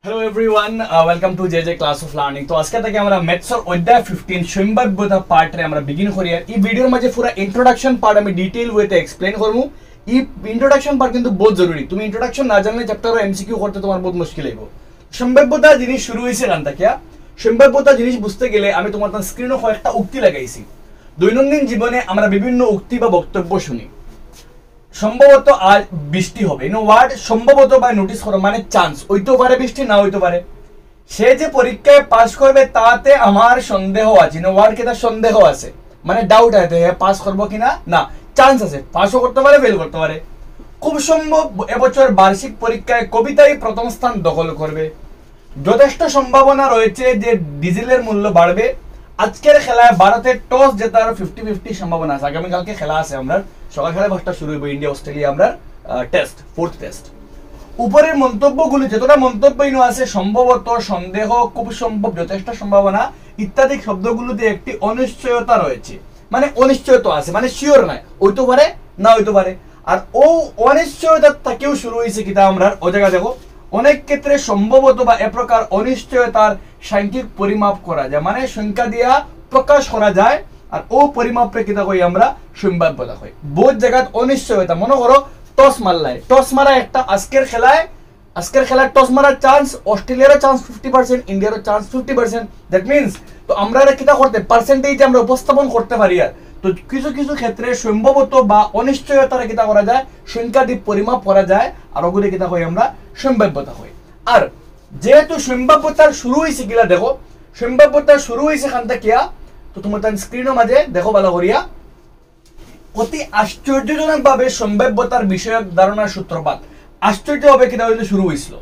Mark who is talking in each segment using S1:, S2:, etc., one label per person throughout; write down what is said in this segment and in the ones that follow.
S1: Hello everyone, welcome to JJ Class of Learning. तो আজকে থেকে আমরা ম্যাথসর অধ্যায় 15 সম্ভাব্যতা পার্টে আমরা বিগিন করি আর এই ভিডিওর মাঝে পুরো ইন্ট্রোডাকশন পার্ট আমি ডিটেইল ওয়েতে এক্সপ্লেইন করব। এই ইন্ট্রোডাকশন পার্ট কিন্তু বহুত জরুরি। তুমি ইন্ট্রোডাকশন না জানলে চ্যাপ্টার এমসিকিউ করতে তোমার বহুত মুশকিল হইব। সম্ভাব্যতা জিনিস শুরু হইছে কান তাকিয়া সম্ভাব্যতা জিনিস বুঝতে গেলে আমি তোমার স্ক্রিনে কয়েকটা উক্তি লাগাইছি। দৈনন্দিন জীবনে আমরা বিভিন্ন উক্তি বা বক্তব্য শুনি। সম্ভবত আজ বৃষ্টি হবে, ওয়ার্ড সম্ভবত বা নোটিস করো মানে চান্স, হইতেও পারে বৃষ্টি, না হইতে পারে। সে যে পরীক্ষায় পাস করবে তাতে আমার সন্দেহ আছে, ওয়ার্ড কে তার সন্দেহ আছে মানে ডাউট আছে পাস করবো কিনা, না চান্স আছে, পাসও করতে পারে ফেল করতে পারে। খুব সম্ভব এবছর বার্ষিক পরীক্ষায় কবিতাই প্রথম স্থান দখল করবে। যথেষ্ট সম্ভাবনা রয়েছে যে ডিজেলের মূল্য বাড়বে। আজকের খেলায় ভারতের টস জেতার 50-50 সম্ভাবনা আছে। আগামীকালকে খেলা আছে, আমরা সকাল 5:30 শুরু হইব ইন্ডিয়া অস্ট্রেলিয়া আমরা টেস্ট, ফোর্থ টেস্ট। উপরের মন্তব্যগুলি যতটা মন্তব্যই আছে সম্ভবত, সন্দেহ, খুব সম্ভব, যথেষ্ট সম্ভাবনা ইত্যাদি শব্দগুলোতে একটি অনিশ্চয়তা রয়েছে, মানে অনিশ্চয়তা আছে, মানে শিওর নাই, হইতে পারে না হইতে পারে। আর ও অনিশ্চয়তার থেকেও শুরু হয়েছে কিতা আমরা ও জায়গা দেখো, অনেক ক্ষেত্রে সম্ভবত বা এ প্রকার অনিশ্চয়তার সাংখ্যিক পরিমাপ করা যায়, মানে সংখ্যা দিয়া প্রকাশ করা যায়। আর ও পরিমাপে কিতা কই আমরা সম্ভাব্যতা কই। বহুত জায়গাত অনিশ্চয়তা, মনে করো টস মারলাই, টস মারা একটা আজকের খেলায় টস মারার চান্স, অস্ট্রেলিয়ারও চান্স 50%, ইন্ডিয়ারও চান্স 50%। দ্যাট মিনস তো আমরা কিতা করতে পার্সেন্টেজ আমরা উপস্থাপন করতে পারি। আর তো কিছু কিছু ক্ষেত্রে সম্ভবত বা অনিশ্চয়তার কিতা করা যায়, সংখ্যা দিয়ে পরিমাপ করা যায়, আর ওগুলি কিতা কই আমরা সম্ভাব্যতা কই। আর যেহেতু সম্ভাব্যতার শুরু হয়েছে গিলা দেখো, সম্ভাব্যতা শুরু হয়েছে খানটা কিয়া, তো তোমার তার স্ক্রিনের মাঝে দেখো ভালো করিয়া, অতি আশ্চর্যজনক ভাবে সম্ভাব্যতার বিষয়ক ধারণার সূত্রপাত। আশ্চর্য হবে কিনা হইতে শুরু হয়েছিল।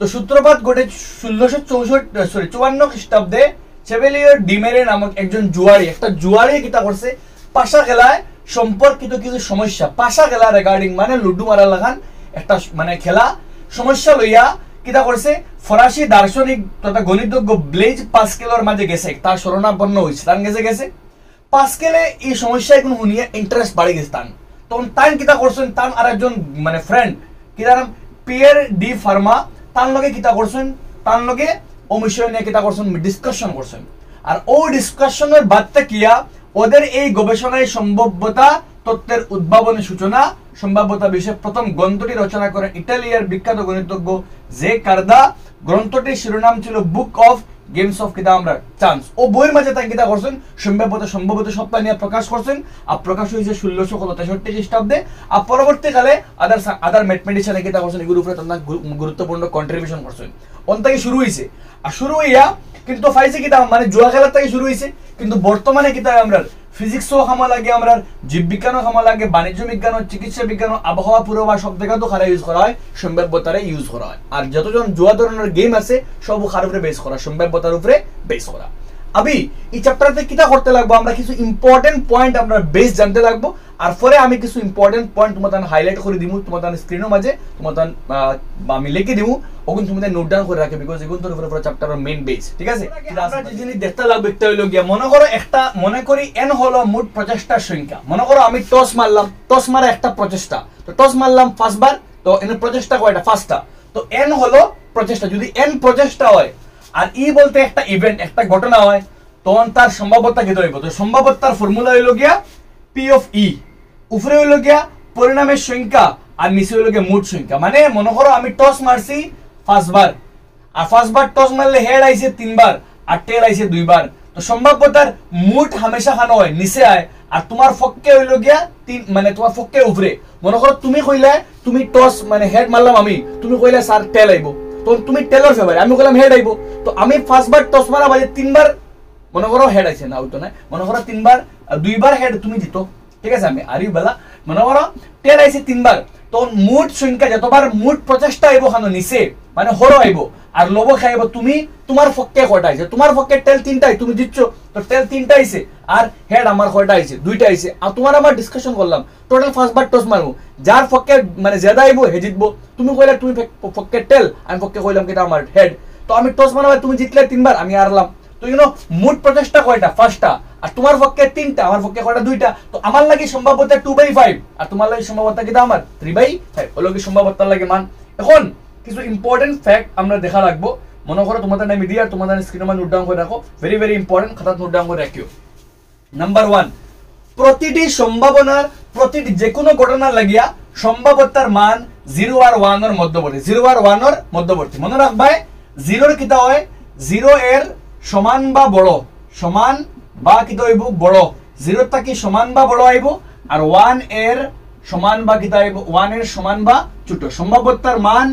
S1: তো সূত্রপাত ঘটে 1654 খ্রিস্টাব্দে চেভেলিয়ার ডিমেরে নামক একজন জুয়ারি, একটা জুয়ারি কিতা করছে, পাশা খেলায় সম্পর্কিত কিছু সমস্যা, পাশা খেলা রেগার্ডিং মানে লুডু মারা লাগান একটা মানে খেলা সমস্যা লইয়া কিতা করছে, ফরাসি দার্শনিক তথা গণিতজ্ঞ ব্লেজ পাস্কেলের মাঝে গেছে, তার শরণাপন্ন হয়েছে, তার গেছে পাস্কেলে এই সমস্যায় কোনো শুনিয়ে ইন্টারেস্ট বাড়ি গেছে তান। তখন তাই কিতা করছেন, তান আর একজন মানে ফ্রেন্ড কিতা নাম পিয়ের ডি ফার্মা, তার লগে কিতা করছেন, তার লগে ও বিষয় নিয়ে কিতা করছেন ডিসকাশন করছেন। আর ও ডিসকাশনের বাদটা কিয়া ওদের এই গবেষণায় সম্ভাব্যতা তত্ত্বের উদ্ভাবনের সূচনা, সম্ভাব্যতা বিষয়ে প্রথম গ্রন্থটি রচনা করেন ইটালিয়ার বিখ্যাত গণিতজ্ঞ জে কার্দা। গ্রন্থটির শিরোনাম ছিল বুক অফ গেমস অফ কিতা আমরা চান্স। ও বইয়ের মাঝে তাই কিতা করছেন সম্ভবত সপ্তাহ নিয়ে প্রকাশ করছেন। আর প্রকাশ হয়েছে 1663 খ্রিস্টাব্দে। আর পরবর্তীকালে আদার ম্যাথমেটিশিয়ানে কিতা করছেন, এগুলোর উপরে তারা গুরুত্বপূর্ণ কন্ট্রিবিউশন করছেন। অন থেকে শুরু হয়েছে, আর শুরু হইয়া কিন্তু ফাইছে কিতা মানে জুয়া খেলার থেকে শুরু হয়েছে, কিন্তু বর্তমানে কিতা আমরা ফিজিক্সও খামা লাগে, আমরা জীববিজ্ঞানও খামা লাগে, বাণিজ্য বিজ্ঞান, চিকিৎসা বিজ্ঞান, আবহাওয়া পূর্বাভাস সব জায়গাতেও খারা ইউজ করা হয়, সম্ভাব্যতারে ইউজ করা হয়। আর যতজন জুয়া ধরনের গেম আছে সব খার উপরে বেস করা, সম্ভাব্যতার উপরে বেস করা। আমি এই চ্যাপ্টারতে কিতা করতে লাগবো, আমরা কিছু ইম্পর্টেন্ট পয়েন্ট আমরা বেস জানতে লাগবো। আর পরে আমি কিছু ইম্পর্টেন্ট পয়েন্ট তোমাদের হাইলাইট করে দিব, তোমাদের স্ক্রিনের মাঝে তোমাদের আমি লিখে দিব, ওগুন তোমাদের নোট ডাউন করে রাখে, বিকজ এগুন তোর উপরে চ্যাপ্টারের মেইন বেস। ঠিক আছে, আমরা যে জিনিস দেখতে লাগবে একটা হইলো গিয়া, মনে করি এন হলো মোট প্রচেষ্টার সংখ্যা। মনে করো আমি টস মারলাম, টস মারা একটা প্রচেষ্টা, তো টস মারলাম ফার্স্ট বার, তো এন প্রচেষ্টা কয়টা, ফার্স্টটা, তো এন হলো প্রচেষ্টা। যদি এন প্রচেষ্টা হয় আর ই বলতে একটা ইভেন্ট, একটা ঘটনা হয়, তখন তার সম্ভাব্যতা কত হইব। তো সম্ভাব্যতার ফর্মুলা হইল গিয়া পি অফ ই, উপরে হইল গিয়া পরিণামের সংখ্যা আর নিচে হইল গিয়া মোট সংখ্যা। মানে মনে করো আমি টস মারছি ফার্স্ট বার, আর ফার্স্ট বার টস মারলে হেড আইছে 3 বার আর টেল আইছে 2 বার, তো সম্ভাব্যতার মোট হামেশা খানো হয় নিচে আয়, আর তোমার পক্ষে হইল গিয়া 3 মানে তোমার পক্ষে উপরে। মনে করো তুমি কইলে তুমি টস মানে হেড মারলাম আমি, তুমি কইলে স্যার টেল আইব, তো তুমি টেলর ফেভার, আমি কইলাম হেড আইব, তো আমি ফার্স্ট বার টস মারা বাজে 3 বার মনে করো হেড আইছে, না হইতো না, মনে করো 3 বার 2 বার হেড তুমি জিতো, ঠিক আছে, আমি আরি বেলা মনে করো টেল আইছে 3 বার, তো মোট সংখ্যা যতবার মোট প্রচেষ্টা আইব খানো নিচে মানে হরো আইব, আর লব খাইব তুমি, তোমার পক্ষে কয়টা আইছে, তোমার পক্ষে টেল 3টাই, তুমি জিতছো, তো টেল 3টা আইছে, আর হেড আমার কয়টা আইছে 2টা আইছে, আর তোমার আমার ডিসকাশন করলাম, টোটাল ফার্স্ট বার টস মারবো, যার পক্ষে মানে জেদা আইব হে জিতবো। তুমি কইলা তুমি পক্ষে টেল, আমি পক্ষে কইলাম কিটা আমার হেড, তো আমি টস মারবা, তুমি জিতলে 3 বার, আমি হারলাম, তো মোট প্রচেষ্টা কয়টা, ফার্স্টটা, আর তোমার পক্ষে 3টা, আমার পক্ষে কয়টা 2টা, তো আমার লাগি সম্ভাব্যতা 2/5 আর তোমার লাগি সম্ভাব্যতা কিটা আমার 3/5 হলো কি সম্ভাব্যতার লাগে মান। এখন কিছু ইম্পর্টেন্ট ফ্যাক্ট আমরা দেখা রাখবো মনে করো তোমাদের নাম মিডিয়া তোমাদের স্ক্রিনে নোট ডাউন করে রাখো ভেরি ভেরি ইম্পর্টেন্ট খাতা নোট ডাউন করে রাখিও নাম্বার 1 প্রতিটি সম্ভাবনার প্রতিটি যে কোনো ঘটনা লাগিয়া সম্ভাব্যতার মান 0 আর 1 এর মধ্যবর্তী 0 আর 1 এর মধ্যবর্তী মনে রাখবাই 0 এর কিতা হয় 0 এর সমান বা বড় সমান বা কিতা হইব বড় 0 তা কি সমান বা বড় হইব আর 1 এর সমান বা কিতা হইব 1 এর সমান বা ছোট সম্ভাব্যতার মান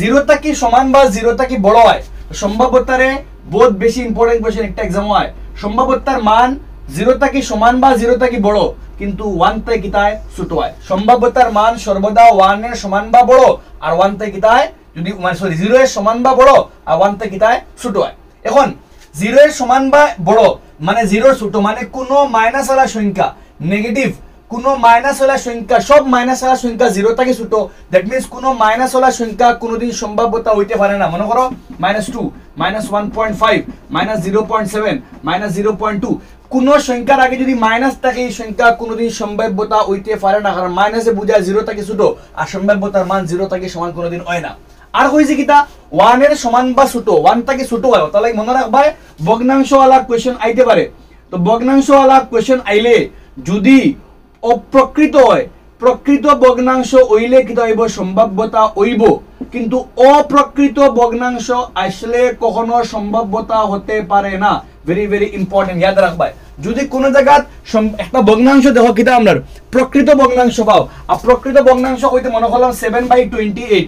S1: 0 তা কি সমান বা 0 তা কি বড় হয় সম্ভাব্যতারে বহুত বেশি ইম্পর্টেন্ট কোশ্চেন একটা एग्जाम হয় সম্ভাব্যতার মান 0 তা কি সমান বা 0 তা কি বড় কিন্তু 1 তে কিতায় ছোট হয় সম্ভাব্যতার মান সর্বদা 1 এর সমান বা বড় আর 1 তে কিতায় যদি মানে সরি 0 এর সমান বা বড় আর 1 তে কিতায় ছোট হয় এখন 0 এর সমান বা বড় মানে 0 এর ছোট মানে কোনো মাইনাস ওয়ালা সংখ্যা নেগেটিভ কোনো মাইনাস ওয়ালা সংখ্যা সব মাইনাস ওয়ালা সংখ্যা 0 থেকে ছোট দ্যাট মিন্স কোনো মাইনাস ওয়ালা সংখ্যা কোনোদিন সম্ভাব্যতা হইতে পারে না মনে করো -2 -1.5 -0.7 -0.2 কোন সংখ্যার আগে যদি মাইনাস থাকে এই সংখ্যা কোনোদিন সম্ভাব্যতা হইতে পারে না কারণ মাইনাসে বোঝায় 0 থেকে ছোট আর সম্ভাব্যতার মান 0 থেকে সমান কোনোদিন হয় না আর কইছে কিটা 1 এর সমান বা ছোট 1 থেকে ছোট হয় তাহলে মনে রাখবাই ভগ্নাংশওয়ালা কোশ্চেন আইতে পারে তো ভগ্নাংশওয়ালা কোশ্চেন আইলে যদি অপ্রকৃত হয় প্রকৃত ভগ্নাংশ হইলে কিটা হইব সম্ভাব্যতা হইব কিন্তু অপ্রকৃত ভগ্নাংশ আসলে কখনো সম্ভাব্যতা হতে পারে না ভেরি ভেরি ইম্পর্টেন্ট ইয়াদ রাখবাই যদি কোন জায়গা একটা ভগ্নাংশ দেখো কিটা আমরা প্রকৃত ভগ্নাংশ পাও আর প্রকৃত ভগ্নাংশ হইতে মনে করলাম 7/28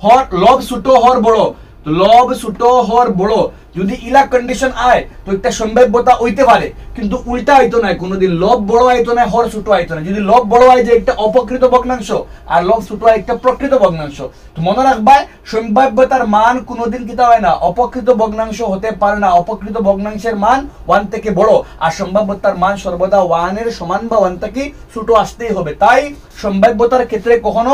S1: হর লব ছোট হর বড় তো লব ছোট হর বড় যদি ইলা কন্ডিশন আয় তো একটা সম্ভাব্যতা হইতে পারে কিন্তু উল্টা হইতো না কোনোদিন লব বড় হইতো না হর ছোট হইতো না যদি লব বড় হয় যে একটা অপ্রকৃত ভগ্নাংশ আর লব ছোট হয় একটা প্রকৃত ভগ্নাংশ তো মনে রাখবা সম্ভাব্যতার মান কোনোদিন কিটা হয় না অপ্রকৃত ভগ্নাংশ হতে পারে না অপ্রকৃত ভগ্নাংশের মান 1 থেকে বড় আর সম্ভাব্যতার মান সর্বদা 1 এর সমান বা 1 থেকে ছোট আসতেই হবে তাই সম্ভাব্যতার ক্ষেত্রে কখনো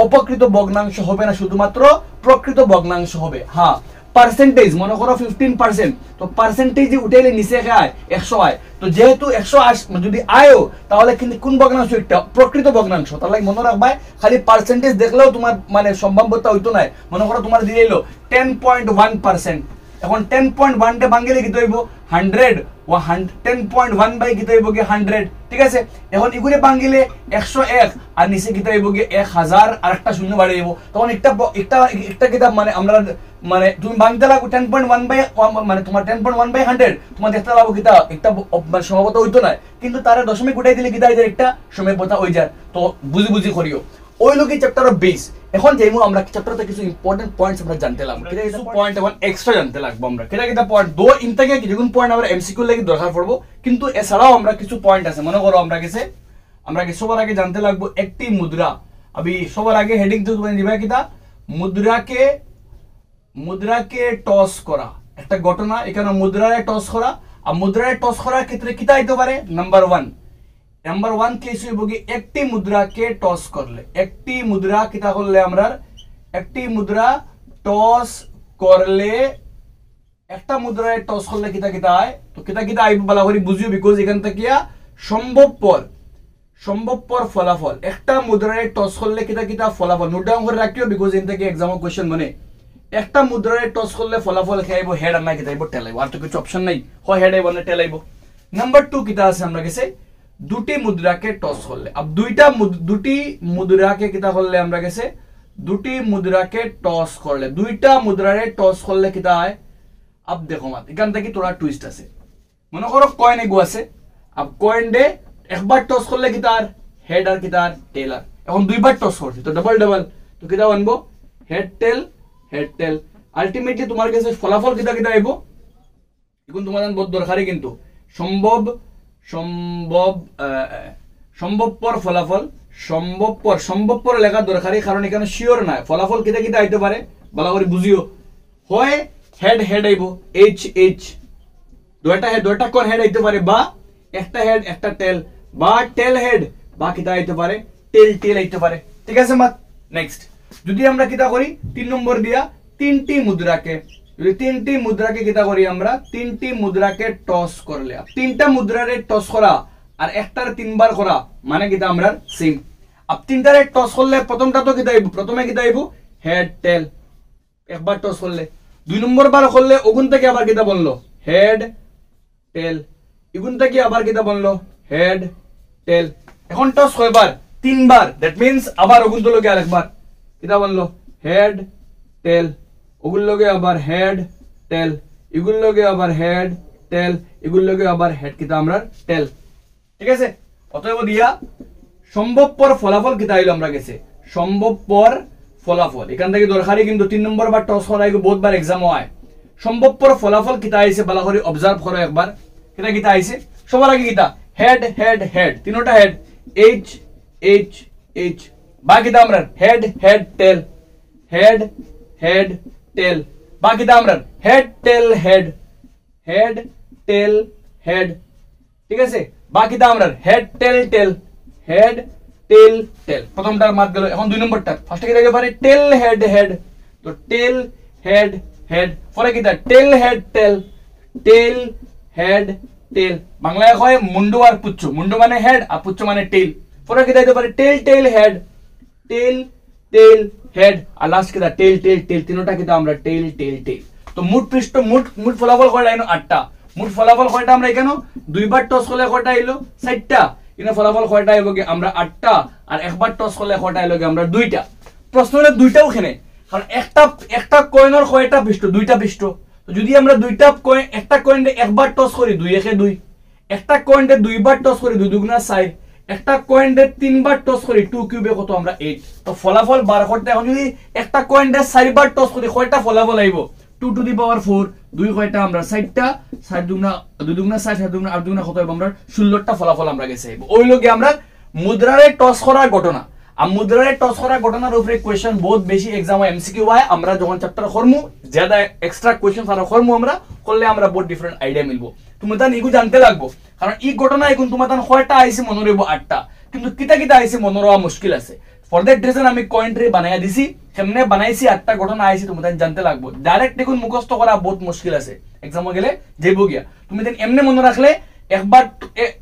S1: অপ্রকৃত ভগ্নাংশ হবে না শুধুমাত্র প্রকৃত ভগ্নাংশ হবে হ্যাঁ পার্সেন্টেজ মনে করো 15% তো পার্সেন্টেজ উঠাইলে নিচে আয় 100 আয় তো যেহেতু 100 যদি আয়ও তাহলে কিন্তু কোন ভগ্নাংশ একটা প্রকৃত ভগ্নাংশ তাহলে মনে রাখবা খালি পার্সেন্টেজ দেখলেও তোমার মানে সম্ভাব্যতা হইতো না মনে করো তোমার দিয়ে এলো 10.1% এখন 10.1 তে ভাঙলে কি হইব 100 ও 10.1 বাই কি হইব কি 100 ঠিক আছে এখন ইগুরে ভাঙলে 101 আর নিচে কি হইব কি 1000 আর একটা শূন্য বাড়ে যাব তখন একটা কিতাব মানে আমরা মানে তুমি ভাঙতে লাগো 10.1 বাই মানে তোমার 10.1 বাই 100 তোমার দেখতে লাগো কিতা একটা সম্ভাব্যতা হইতো না কিন্তু তারা দশমিক উঠাই দিলে কিতা হইযায় একটা সম্ভাব্যতা হই যায় তো বুঝি বুঝি করিও ওই লোকে চ্যাপ্টার অফ বেস এখন যাইমু আমরা চ্যাপ্টারতে কিছু ইম্পর্টেন্ট পয়েন্টস আমরা জানতে লাগবো কিটা কিছু পয়েন্ট এখন এক্সট্রা জানতে লাগবো আমরা কিটা পয়েন্ট দো ইনটাকে কিছু পয়েন্ট আমরা এমসিকিউ লাগি দরকার পড়বো কিন্তু এছাড়াও আমরা কিছু পয়েন্ট আছে মনে করো আমরা কি সবার আগে জানতে লাগবো একটি মুদ্রা अभी সবার আগে হেডিং তো তুমি দিবা কিটা মুদ্রাকে টস করা একটা ঘটনা এখানে মুদ্রারে টস করা আর মুদ্রারে টস করার ক্ষেত্রে কিটা হইতে পারে নাম্বার 1 কেস হইব কি একটি মুদ্রাকে টস করলে একটি মুদ্রা কিটা করলে আমরা একটি মুদ্রা টস করলে একটা মুদ্রায় টস করলে কিটা হয় তো কিটা আইব বলা করি বুঝিও বিকজ এখান থেকে সম্ভবপর ফলাফল একটা মুদ্রায় টস করলে কিটা ফলাফল নোট ডাউন করে রাখিও বিকজ এখান থেকে एग्जाम কোশ্চেন মানে একটা মুদ্রায় টস করলে ফলাফল খাইবো হেড আর না কিটা আইব টেল আইব আর তো কিছু অপশন নাই হয় হেড আইব না টেল আইব নাম্বার 2 কিটা আছে আমরা কাছে দুটি মুদ্রাকে টস করলে अब দুটি মুদ্রাকে কিটা করলে আমরা কাছে দুটি মুদ্রাকে টস করলে দুইটা মুদ্রারে টস করলে কিটা হয় अब देखो मत এখান থেকে তোরা টুইস্ট আছে মনে করো কয়েন এগো আছে अब কয়েন দে একবার টস করলে কিটা আর হেড আর কিটা আর টেল আর এখন দুইবার টস করছি তো ডাবল তো কিটা বানবো হেড টেল আলটিমেটলি তোমার কাছে ফলাফল কিটা আইবো এখন তোমার বহুত দরকারি কিন্তু সম্ভবপর ফলাফল সম্ভবপর লেখা দরকারি কারণ এখানে শিওর না ফলাফল কিটা আইতে পারে ভালো করে বুঝিও হয় হেড আইব এইচ দুইটা কোন হেড আইতে পারে বা একটা হেড একটা টেল বা টেল হেড বা কিটা আইতে পারে টেল আইতে পারে ঠিক আছে মত নেক্সট যদি আমরা কিটা করি 3 নম্বর দিয়া তিনটি মুদ্রাকে কিটা করি আমরা তিনটি মুদ্রাকে টস করলে তিনটা মুদ্রারে টস করা আর একটার তিনবার করা মানে কিটা আমরা সেম अब তিনটারে টস করলে প্রথমটা তো কিটা আইব প্রথমে কিটা আইব হেড টেল একবার টস করলে 2 নম্বর বার করলে ওগুন থেকে আবার কিতা বললো হেড টেল, ইগুন থেকে আবার কিতা বললো হেড টেল। এখন টস কয়বার 3বার, দ্যাট মিন্স আবার ওগুন তো লগে আরেকবার কিতা বললো হেড টেল, ওগুন লগে আবার হেড টেল, ইগুন লগে আবার হেড টেল, ইগুন লগে আবার হেড কিতা আমরা টেল। ঠিক আছে, অতএব দিয়া সম্ভবপর ফলাফল কিতা হইলো আমরা গেছে সম্ভবপর ফলাফল। এখান থেকে দরকারি কিন্তু 3 নম্বর বার টস করা বহুতবার এক্সাম হয়। সম্ভবপর ফলাফল কিতা আইছে বালা করে অবজার্ভ করো একবার, কিতা কিতা আইছে সবার আগে কিতা হেড হেড হেড, তিনটা হেড এইচ এইচ এইচ, বা কিতা আমরা হেড হেড টেল, হেড হেড টেল, বা কিতা আমরা হেড টেল হেড, হেড টেল হেড। ঠিক আছে, বা কিতা আমরা হেড টেল টেল, হেড টেল টেল। প্রথমটার মাত গেল। এখন 2 নম্বরটা ফার্স্টে কি দেখতে পারে টেল হেড হেড, তো টেল হেড হেড, পরে কিতা টেল হেড টেল, টেল হেড টেল। বাংলায় হয় মুন্ডু আর পুচ্ছু, মুন্ডু মানে হেড আর পুচ্ছু মানে টেল। পরে কিতা দিতে পারে টেল টেল হেড, টেল টেল হেড, আর লাস্ট কিতা টেল টেল টেল। তিনটা কিতা আমরা টেল টেল টেল। তো মোট পৃষ্ঠ মোট মোট ফলাফল কয়টা আইনো 8টা। মোট ফলাফল কয়টা আমরা এখানে 2বার টস করলে কয়টা আইলো 4টা। এখানে ফলাফল কয়টা আইবো কি আমরা 8টা, আর একবার টস করলে কয়টা আইলো কি আমরা 2টা। প্রশ্ন হলো 2টাও এখানে, কারণ একটা কয়েনের কয়টা পৃষ্ঠ 2টা পৃষ্ঠ। তো যদি আমরা 2টা কয়েন একটা কয়েনে একবার টস করি 2 একে 2, একটা কয়েনে 2বার টস করি 2 দুগুণা 4, একটা কয়েনে 3বার টস করি 2 কিউবে কত আমরা 8। তো ফলাফল বার করতে এখন যদি একটা কয়েনে 4বার টস করি কয়টা ফলাফল আইবো 2 টু দি পাওয়ার 4, 2 কয়টা আমরা 4টা, 4 দুগুণা 2 দুগুণা 4, 4 দুগুণা 8 দুগুণা কত আইবো আমরা 16টা ফলাফল আমরা গেছে আইবো। ওই লগে আমরা মুদ্রারে টস করার ঘটনা, আর মুদ্রারে টস করার ঘটনার উপরে কোয়েশ্চেন বহুত বেশি এক্সাম এমসিকিউ হয়। আমরা যখন চ্যাপ্টার করমু ज्यादा এক্সট্রা কোয়েশ্চেন আর করমু আমরা করলে আমরা বহুত ডিফারেন্ট আইডিয়া মিলবো। তুমি তান ইগু জানতে লাগবো, কারণ এই ঘটনা এখন তোমার তান কয়টা আইছে মনে রইব 8টা, কিন্তু কিতা কিতা আইছে মনে রাখা মুশকিল আছে। ফর দ্যাট রিজন আমি কয়েন্ট্রি বানাইয়া দিছি, কেমনে বানাইছি 8টা ঘটনা আইছে তুমি তান জানতে লাগবো। ডাইরেক্ট দেখুন মুখস্থ করা বহুত মুশকিল আছে, এক্সামে গেলে যাইব গিয়া। তুমি তান এমনি মনে রাখলে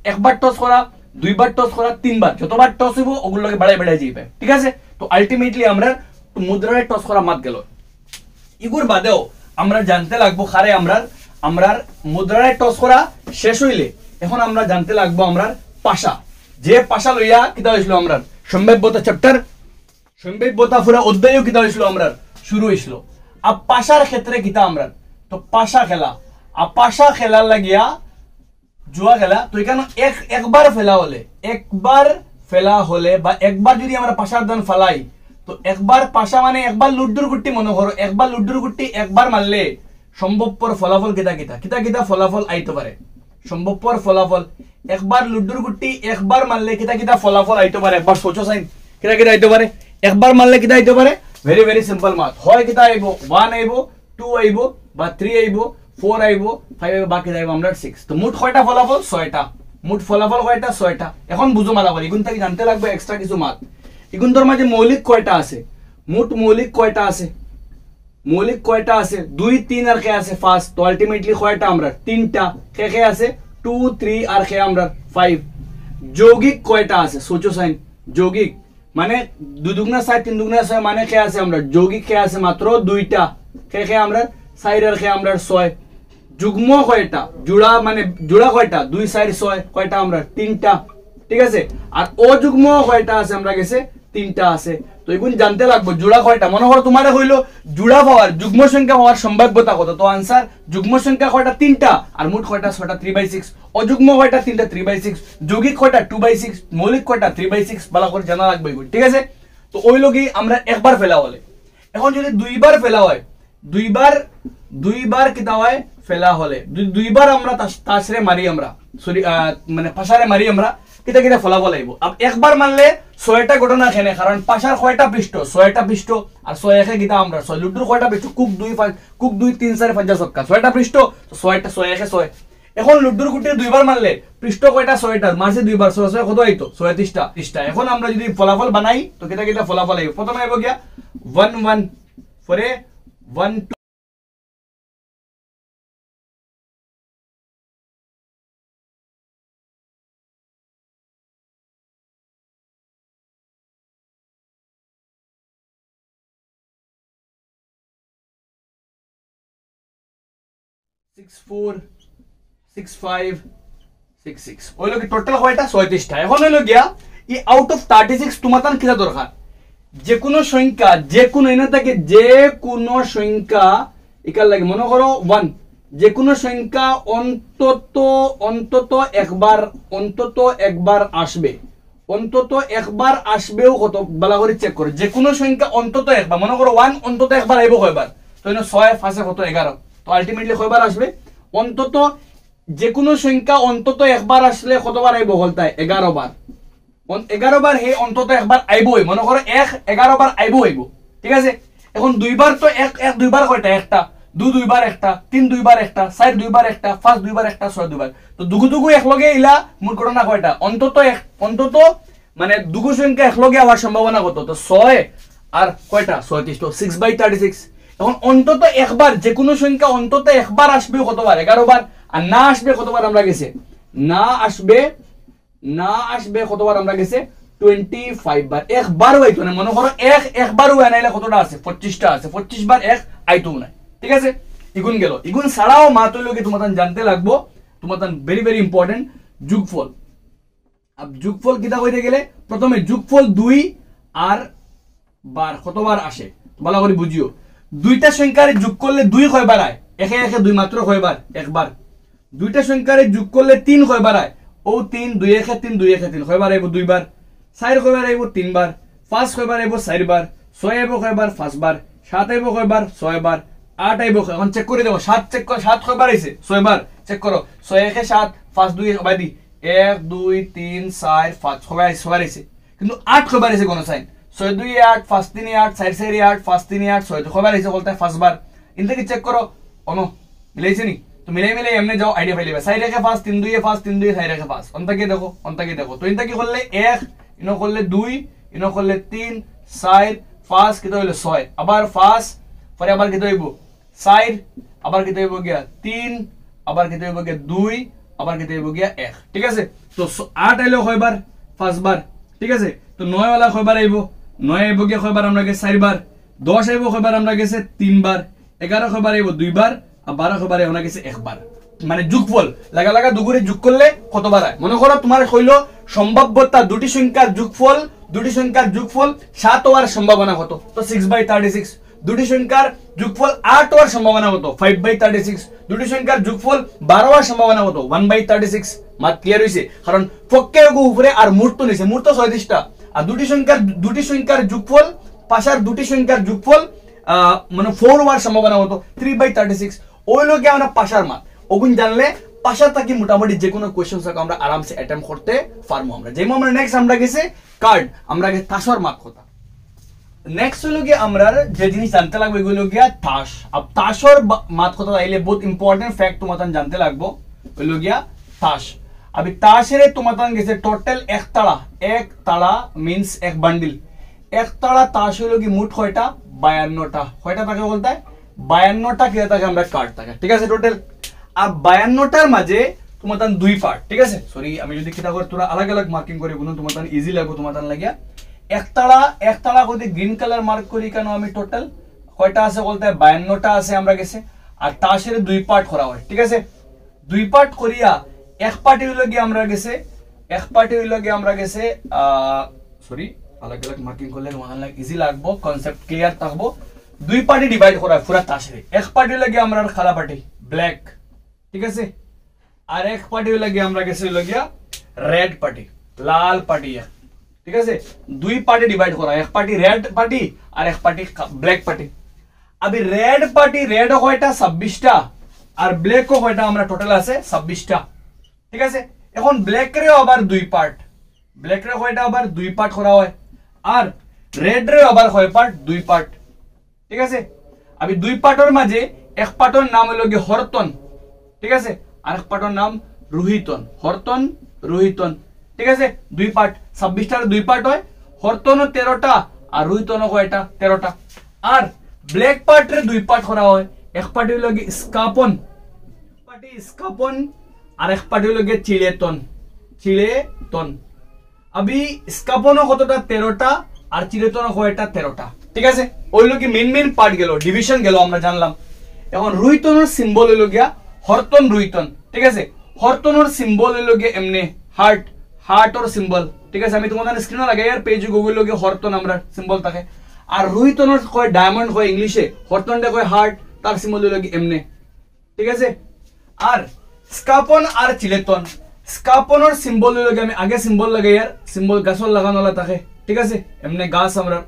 S1: একবার টস করা, 2বার টস করা, 3বার, যতবার টস হইব ওগুলো লগে বাড়াই বাড়াই যাইবে। ঠিক আছে, তো আলটিমেটলি আমরা মুদ্রায় টস করা মাত গেল। ইগুর বাদেও আমরা জানতে লাগবো খারে আমরা মুদ্রায় টস করা শেষ হইলে এখন আমরা জানতে লাগবো আমরা পাশা, যে পাশা লইয়া কিতা হইছিল আমরা সম্ভাব্যতা চ্যাপ্টার, সম্ভাব্যতা পুরা অধ্যায়ও কিতা হইছিল আমরা শুরু হইছিল। আর পাশার ক্ষেত্রে কিতা আমরা তো পাশা খেলা, আর পাশা খেলার লাগিয়া জুয়া খেলা। তো এখানে একবার ফেলা হলে বা একবার যদি আমরা পাশার দান ফালাই, তো একবার পাশা মানে একবার লুড্ডুর গুটি মনে করো, একবার লুড্ডুর গুটি একবার মারলে সম্ভবপর ফলাফল কিতা কিতা কিতা কিতা ফলাফল আইতে পারে। সম্ভবপর ফলাফল একবার লুড্ডুর গুটি একবার মারলে কিতা কিতা ফলাফল আইতে পারে, একবার সোচো সাইন কিতা কিতা আইতে পারে। একবার মারলে কিতা আইতে পারে, ভেরি ভেরি সিম্পল মাত, হয় কিতা আইবো 1 আইবো, 2 আইবো, বা 3 আইবো, 4 আইবো, 5 আইবো, বাকি আইবো আমরা 6। তো মোট কয়টা ফলাফল 6টা, মোট ফলাফল কয়টা 6টা। এখন বুঝো মালাবার ইগুন থেকে জানতে লাগবে এক্সট্রা কিছু মাত। ইগুনদের মাঝে মৌলিক কয়টা আছে, মোট মৌলিক কয়টা আছে, মৌলিক কয়টা আছে 2 3 আর কে আছে 5। তো আলটিমেটলি কয়টা আমরা 3টা, কে কে আছে 2 3 আর কে আমরা 5। যৌগিক কয়টা আছে সোচো সাইন, যৌগিক মানে 2 দুগুণা 4 3 দুগুণা 6 মানে কে আছে আমরা যৌগিক কে আছে মাত্র 2টা, কে কে আমরা 4 আর কে আমরা 6। যুগ্ম কয়টা, জোড়া মানে জোড়া কয়টা 2 4 6 কয়টা আমরা 3টা। ঠিক আছে, আর অযুগ্ম কয়টা আছে আমরা গেছে 3টা আছে। তো এগুন জানতে লাগবো জোড়া কয়টা। মনে করো তোমারে হইলো জোড়া পাওয়ার যুগ্ম সংখ্যা হওয়ার সম্ভাব্যতা কত, তো आंसर যুগ্ম সংখ্যা কয়টা 3টা, আর মোট কয়টা 6টা 3/6। অযুগ্ম কয়টা 3টা 3/6, যৌগিক কয়টা 2/6, মৌলিক কয়টা 3/6 বালা করে জানা লাগবে এগুলো। ঠিক আছে, তো ওই লগি আমরা একবার ফেলা হলে। এখন যদি 2বার ফেলা হয়, দুইবার কিতা হয় ফেলা হলে, দুইবার আমরা তাসরে মারি আমরা সরি মানে পাশারে মারি আমরা কিতা কিতা ফলাফল আইব। একবার মারলে 6টা ঘটনা খেনে, কারণ পাশার কয়টা পৃষ্ঠ 6টা পৃষ্ঠ, আর 6 একে কিতা আমরা 6 লুডুর কয়টা পৃষ্ঠ কুক 2 3 4 5 ছক্কা 6টা পৃষ্ঠ, 6টা 6 একে 6। এখন লুডুর গুটি 2বার মারলে পৃষ্ঠ কয়টা 6টা, মারছে 2বার 6 6 কত আইতো 36টা। এখন আমরা যদি ফলাফল বানাই তো কিতা কিতা ফলাফল আইব। প্রথমে আইব গিয়া 1 1, পরে 1 2 64 65 66 হইলো কি টোটাল কয়টা 36টা এখন হইলো গিয়া ই আউট অফ 36 তোমার কিটা দরকার যে কোনো সংখ্যা যে কোনো এনে থাকে যে কোনো সংখ্যা একার লাগে মনে করো 1 যে কোনো সংখ্যা অন্তত একবার আসবে কত বলা করে চেক করে যে কোনো সংখ্যা অন্তত একবার মনে করো 1 অন্তত একবার আইবো কয়বার তো এনে 6 5 কত 11 তো আলটিমেটলি কয়বার আসবে অন্তত যে কোনো সংখ্যা অন্তত একবার আসলে কতবার আইবো বলতে 11 বার 11 বার হে অন্তত একবার আইবই মনে করো 11 বার আইবই ঠিক আছে এখন দুইবার তো এক দুইবার কয়টা একটা দুইবার একটা তিন দুইবার একটা চার দুইবার একটা পাঁচ দুইবার একটা ছয় দুইবার তো দুগু একলগে ইলা মোট ঘটনা কয়টা অন্তত মানে দুগু সংখ্যা একলগে হওয়ার সম্ভাবনা কত তো 6 আর কয়টা 36 তো 6/36 এখন অন্তত একবার যে কোনো সংখ্যা অন্তত একবার আসবে কতবার 11 বার আর না আসবে কতবার আমরা গেছে না আসবে কতবার আমরা গেছে 25 বার একবার হইতো না মনে করো একবারও আনাইলে কতটা আছে 25টা আছে 25 বার এক আইতো না ঠিক আছে ইগুন গেল ইগুন ছাড়াও মাতলকে তোমাদের জানতে লাগবো তোমাদের ভেরি ভেরি ইম্পর্টেন্ট যোগফল अब যোগফল কিটা কইতে গেলে প্রথমে যোগফল 2 আর বার কতবার আসে ভালো করে বুঝিও দুইটা সংখ্যার যোগ করলে 2 কয়বার আয় একে একে 2 মাত্র কয়বার একবার দুইটা সংখ্যার যোগ করলে 3 কয়বার আয় ও 3 2 একে 3 2 একে 3 কয়বার আইবো 2 বার 4 কয়বার আইবো 3 বার 5 কয়বার আইবো 4 বার 6 আইবো কয়বার 5 বার 7 আইবো কয়বার 6 বার 8 আইবো এখন চেক করে দেবো 7 চেক করো 7 কয়বার আইছে 6 বার চেক করো 6 একে 7 5 2 বাই দি 1 2 3 4 5 কয়বার আইছে কিন্তু 8 কয়বার আইছে কোন সাইন 6 2 8 5 3 8 4 4 8 5 3 8 6 কয়বার আইছে বলতে 5 বার ইনতে কি চেক করো ono মিলাইছে নি তো মিলে এমনি যাও আইডিয়া পাইলে 4 একে 5 3 2 5 3 2 4 একে 5 অন্তকে দেখো তো ইনতে কি করলে 1 ইনো করলে 2 ইনো করলে 3 4 5 কিতো হইলো 6 আবার 5 পরে আবার কিতো হইবো 4 আবার কিতো হইবো গিয়া 3 আবার কিতো হইবো গিয়া 2 আবার কিতো হইবো গিয়া 1 ঠিক আছে তো 8 আইলো কয়বার 5 বার ঠিক আছে তো 9 वाला কয়বার আইবো 9 আইবো গিয়া কয়বার আমরা গেছে 4 বার 10 আইবো কয়বার আমরা গেছে 3 বার 11 কয়বার আইবো 2 বার আর 12 কয়বার আইবো আমরা গেছে 1 বার মানে যোগফল লাগা দুগুরে যোগ করলে কতবার হয় মনে করো তোমার কইলো সম্ভাব্যতা দুটি সংখ্যার যোগফল 7 হওয়ার সম্ভাবনা কত তো 6/36 দুটি সংখ্যার যোগফল 8 হওয়ার সম্ভাবনা কত 5/36 দুটি সংখ্যার যোগফল 12 হওয়ার সম্ভাবনা কত 1/36 মাত ক্লিয়ার হইছে কারণ পক্ষের উপরে আর মূর্ত নিছে মূর্ত 36টা আর দুটি সংখ্যার যোগফল পাশার দুটি সংখ্যার যোগফল মানে 4 হওয়ার সম্ভাবনা কত 3/36 ওই লোকে আমরা পাশার মান ওগুন জানলে পাশা থাকি মোটামুটি যে কোনো কোশ্চেনস আমরা আরামসে অ্যাটেম্প করতে পারবো আমরা যেমন আমরা নেক্সট আমরা গেছে কার্ড আমরা গেছে তাসর মাত কথা নেক্সট হলো গিয়ে আমরা যে জিনিস জানতে লাগবে এগুলো গিয়া তাস अब তাসর মাত কথা আইলে বহুত ইম্পর্টেন্ট ফ্যাক্ট তোমাদের জানতে লাগবো হলো গিয়া তাস अभी তাসের তোমাদের গেছে টোটাল এক তাড়া মিন্স এক বান্ডিল এক তাড়া তাস হলো কি মোট কয়টা 52টা কয়টা থাকে বলতে 52টা কি থাকে আমরা কার্ড থাকে ঠিক আছে টোটাল আর 52টার মাঝে তোমাদের দুই পার্ট ঠিক আছে সরি আমি যদি কিটা করে তোরা আলাদা আলাদা মার্কিং করে গুণ তোমাদের ইজি লাগবে তোমাদের লাগিয়া এক তাড়া কইতে গ্রিন কালার মার্ক করি কেন আমি টোটাল কয়টা আছে বলতে 52টা আছে আমরা গেছে আর তাসের দুই পার্ট করা হয় ঠিক আছে দুই পার্ট করিয়া এক পার্টি হইলো গিয়ে আমরা গেছে সরি আলাদা আলাদা মার্কিং করলে তোমাদের লাগে ইজি লাগবে কনসেপ্ট ক্লিয়ার থাকবো দুই পার্টি ডিভাইড করা হয় পুরো তাসের এক পার্টি লাগে আমরা খালা পার্টি ব্ল্যাক ঠিক আছে আর এক পার্টি লাগে আমরা গেছে লগিয়া রেড পার্টি লাল পার্টি ঠিক আছে দুই পার্টি ডিভাইড করা এক পার্টি রেড পার্টি আর এক পার্টি ব্ল্যাক পার্টি अभी রেড পার্টি রেড কয়টা 26টা আর ব্ল্যাক কয়টা আমরা টোটাল আছে 26টা ঠিক আছে এখন ব্ল্যাক রে আবার দুই পার্ট ব্ল্যাক রে কয়টা আবার দুই পার্ট করা হয় আর রেড রে আবার কয় পার্ট দুই পার্ট ঠিক আছে अभी দুই পার্টের মাঝে এক পার্টের নাম হলো কি হরতন ঠিক আছে আর এক পার্টের নাম রোহিতন হরতন রোহিতন ঠিক আছে দুই পার্ট 26টার দুই পার্ট হয় হরতন 13টা আর রোহিতন কয়টা 13টা আর ব্ল্যাক পার্টের দুই পার্ট করা হয় এক পার্টি হলো কি স্কাপন আর এক পার্টি হলো কি চিলেতন अभी স্কাপন কতটা 13টা আর চিলেতন কয়টা 13টা ঠিক আছে ওই লোকে মেইন পার্ট গেল ডিভিশন গেল আমরা জানলাম এখন রোহিতনের সিম্বল হলো গিয়া হরতন রুইতন ঠিক আছে হরতনের সিম্বল হইলো গিয়ে এমনি হার্টর সিম্বল ঠিক আছে আমি তোমাদের স্ক্রিনে লাগাই আর পেজ গুগল লগে হরতন আমরা সিম্বল থাকে আর রুইতনের কয় ডায়মন্ড হয় ইংলিশে হরতনটা কয় হার্ট তার সিম্বল হইলো গিয়ে এমনি ঠিক আছে আর স্কাপন আর চিলেতন স্কাপনের সিম্বল হইলো গিয়ে আমি আগে সিম্বল লাগাই আর সিম্বল গাছর লাগানো থাকে ঠিক আছে এমনি গাছ আমরা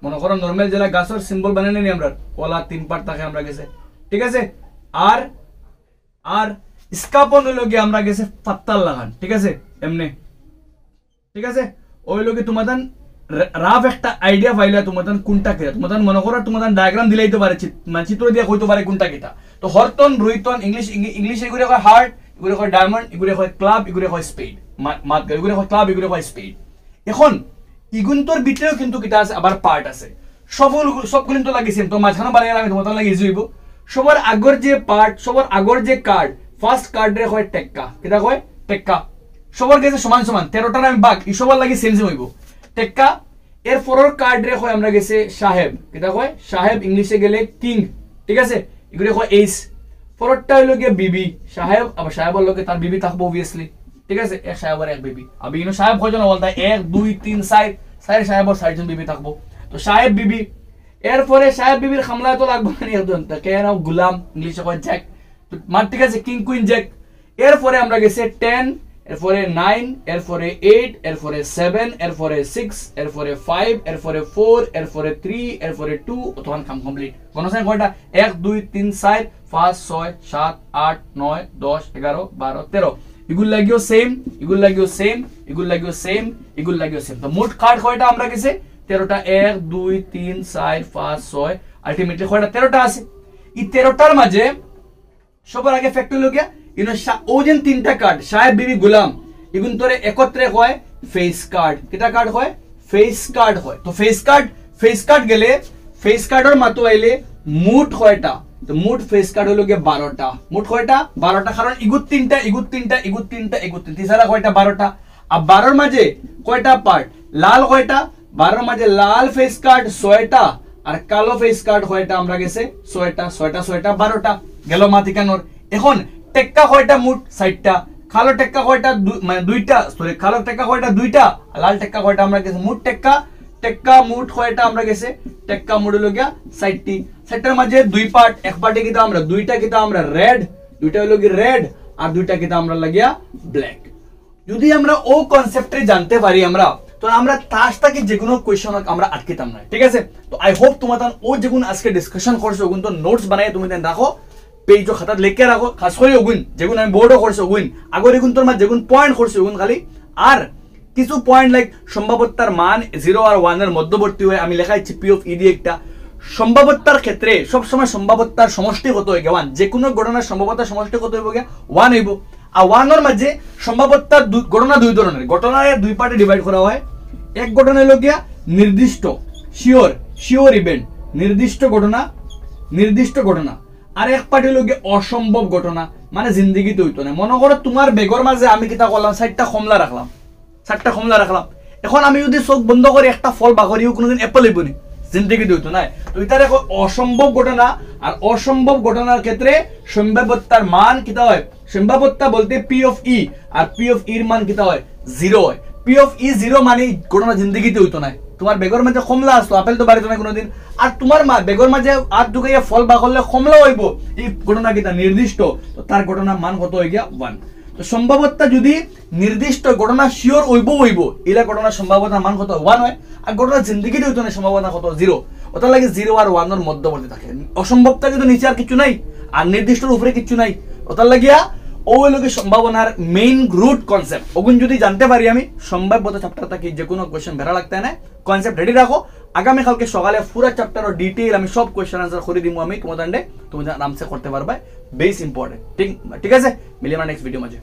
S1: মনে করো নরমাল যেটা গাছের সিম্বল বানাই নি আমরা কলা 3 পার্ট থাকে আমরা গেছে ঠিক আছে আর আর স্কাপন হইলো গিয়ে আমরা গেছে পাত্তাল লাগান ঠিক আছে এমনি ঠিক আছে ওই লোকে তোমাদের রাফ একটা আইডিয়া পাইলা তোমাদের কোনটা কেটা তোমাদের মনে করো তোমাদের ডায়াগ্রাম দিলেই তো পারে চিত্র দিয়ে কইতে পারে কোনটা কেটা তো হরতন রুইতন ইংলিশ এগুলো কয় হার্ট এগুলো কয় ডায়মন্ড এগুলো কয় ক্লাব এগুলো কয় স্পিড মাত এগুলো কয় ক্লাব এগুলো কয় স্পিড এখন ইগুন্তর ভিতরেও কিন্তু কিটা আছে আবার পার্ট আছে সবগুলো তো লাগিয়েছি তো মাঝখানে বানিয়ে আমি তোমাদের লাগে ইজি হইব সবার আগর যে পার্ট সবার আগর যে কার্ড ফার্স্ট কার্ড রে কয় টেক্কা কিটা কয় টেক্কা সবার কাছে সমান সমান 13টার আমি বাঘ এই সবার লাগে সেম সেম হইব টেক্কা এর পরের কার্ড রে কয় আমরা গেছে সাহেব কিটা কয় সাহেব ইংলিশে গেলে কিং ঠিক আছে এগুলো কয় এইস পরেরটা হইলো গিয়ে বিবি সাহেব আবার সাহেবের লগে তার বিবি থাকবো অবভিয়াসলি ঠিক আছে এক সাহেব আর এক বিবি আবার ইনো সাহেব কয়জন বলতা 1 2 3 4 সাহেব আর 4জন বিবি থাকবো তো সাহেব বিবি এরপরে সাহেব বিবির খামলা তো লাগবে না একজন কেন গোলাম ইংলিশে কয় জ্যাক তো মান ঠিক আছে কিং কুইন জ্যাক এরপরে আমরা গেছে 10 এরপরে 9 এরপরে 8 এরপরে 7 এরপরে 6 এরপরে 5 এরপরে 4 এরপরে 3 এরপরে 2 তখন কাম কমপ্লিট কোন সাইন কয়টা 1 2 3 4 5 6 7 8 9 10 11 12 13 এগুলো লাগিও সেম এগুলো লাগিও সেম এগুলো লাগিও সেম এগুলো লাগিও সেম তো মোট কার্ড কয়টা আমরা গেছে 13টা 1 2 3 4 5 6 আলটিমেটলি কয়টা 13টা আছে এই 13টার মাঝে সবার আগে ফ্যাক্টর হলো গিয়া ইনো ওজেন 3টা কার্ড সাহেব বিবি গোলাম এগুন তোরে একত্রে হয় ফেস কার্ড কিটা কার্ড হয় ফেস কার্ড হয় তো ফেস কার্ড গেলে ফেস কার্ডের মাতো আইলে মুট কয়টা তো মুট ফেস কার্ড হলো গিয়ে 12টা মুট কয়টা 12টা কারণ ইগুত তিনটা তিসারা কয়টা 12টা আর 12 মাঝে কয়টা পার্ট লাল কয়টা 12 মাঝে লাল ফেস কার্ড 6টা আর কালো ফেস কার্ড কয়টা আমরা গেছে 6টা 12টা গেল মাতিকানোর এখন টেক্কা কয়টা মুট 60টা কালো টেক্কা কয়টা মানে দুইটা সরি কালো টেক্কা কয়টা দুইটা লাল টেক্কা কয়টা আমরা গেছে মুট টেক্কা মুট কয়টা আমরা গেছে টেক্কা মুট হলো গিয়া 60টি 60টার মাঝে দুই পার্ট এক পার্টে কিটা আমরা দুইটা কিটা আমরা রেড দুইটা হলো কি রেড আর দুইটা কিটা আমরা লাগিয়া ব্ল্যাক যদি আমরা ও কনসেপ্টে জানতে পারি আমরা তো আমরা তাসটাকে যে কোনো কোশ্চেন আমরা আটকেতাম না ঠিক আছে তো আই হোপ তোমাদের ও যেগুন আজকে ডিসকাশন করছো ওগুন তো নোটস বানাই তুমি দেন রাখো পেজ খাতা লিখে রাখো খাস করে ওগুন যেগুন আমি বোর্ডও করছি ওগুন আগর এগুন তোর মা যেগুন পয়েন্ট করছি ওগুন খালি আর কিছু পয়েন্ট লাইক সম্ভাব্যতার মান 0 আর 1 এর মধ্যবর্তী হয় আমি লেখাইছি পি অফ ই দিয়ে একটা সম্ভাব্যতার ক্ষেত্রে সব সময় সম্ভাব্যতার সমষ্টি কত হয়ে গেল 1 যে কোনো ঘটনার সম্ভাব্যতার সমষ্টি কত হইব গিয়া 1 হইব আর 1 এর মাঝে সম্ভাব্যতার ঘটনা দুই ধরনের ঘটনার দুই পার্টে ডিভাইড করা হয় এক ঘটনা হলো গিয়া নির্দিষ্ট শিওর ইভেন্ট নির্দিষ্ট ঘটনা আর এক পার্টি হলো গিয়ে অসম্ভব ঘটনা মানে জিন্দেগিতে হইতো না মনে করো তোমার বেগর মাঝে আমি কিতা করলাম 4টা কমলা রাখলাম এখন আমি যদি চোখ বন্ধ করে একটা ফল বাগরিও কোনোদিন অ্যাপল হইব না জিন্দেগিতে হইতো না তো এটার এখন অসম্ভব ঘটনা আর অসম্ভব ঘটনার ক্ষেত্রে সম্ভাব্যতার মান কিতা হয় সম্ভাব্যতা বলতে পি অফ ই আর পি অফ ইর মান কিতা হয় 0 হয় পি অফ ই 0 মানে ঘটনা জিন্দেগিতে হইতো না তোমার বেগর মাঝে কমলা আসতো আপেল তো বাড়িতো না কোনোদিন আর তোমার মা বেগর মাঝে আর ঢুকাইয়া ফল বা করলে কমলা হইব এই ঘটনা কিতা নির্দিষ্ট তো তার ঘটনার মান কত হয়ে গিয়া 1 তো সম্ভাব্যতা যদি নির্দিষ্ট ঘটনা শিওর হইব এলা ঘটনার সম্ভাব্যতার মান কত 1 হয় আর ঘটনা জিন্দেগিতে হইতো না সম্ভাবনা কত 0 ওটার লাগে 0 আর 1 এর মধ্যবর্তী থাকে অসম্ভবতা কিন্তু নিচে আর কিছু নাই আর নির্দিষ্টর উপরে কিছু নাই ওটার লাগিয়া ওই লোকে সম্ভাবনার মেইন রুট কনসেপ্ট ওগুন যদি জানতে পারি আমি সম্ভাব্যতা চ্যাপ্টারটা কি যে কোনো কোশ্চেন ভেড়া লাগতে না কনসেপ্ট রেডি রাখো আগামী কালকে সকালে পুরো চ্যাপ্টার আর ডিটেইল আমি সব কোশ্চেন আনসার করে দিব আমি তোমাদের তুমি আরামসে করতে পারবে বেস ইম্পর্টেন্ট ঠিক আছে মিলিয়ে আমরা নেক্সট ভিডিও মাঝে